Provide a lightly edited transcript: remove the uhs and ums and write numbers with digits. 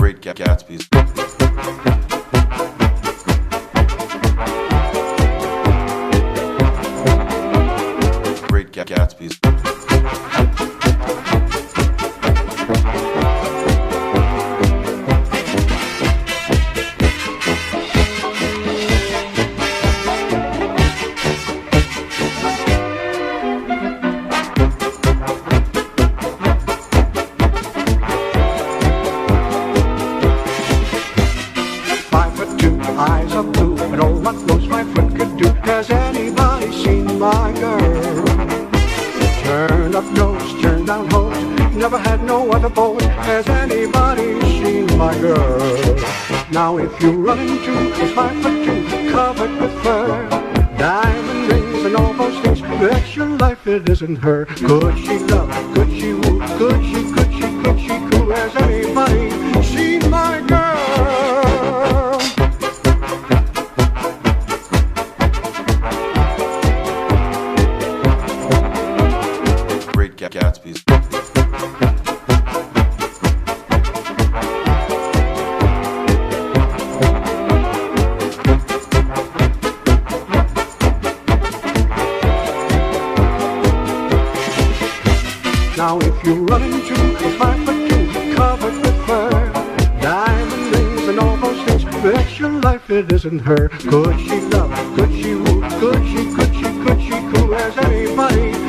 Great Gatsby's. Great Gatsby's. Eyes are blue, and oh, what those my foot could do. Has anybody seen my girl? Turn up nose, turn down hose, never had no other boat. Has anybody seen my girl? Now if you run into a 5'2", covered with fur, diamond rings and all those things, that's your life, it isn't her. Could she love, could she woo, could she coo? Has anybody seen my girl? Gatsby's. Now if you run into a 5'2", covered with fur, diamond rings and all those things, that's your life, it isn't her. Could she love, could she woo, could she coo? Has anybody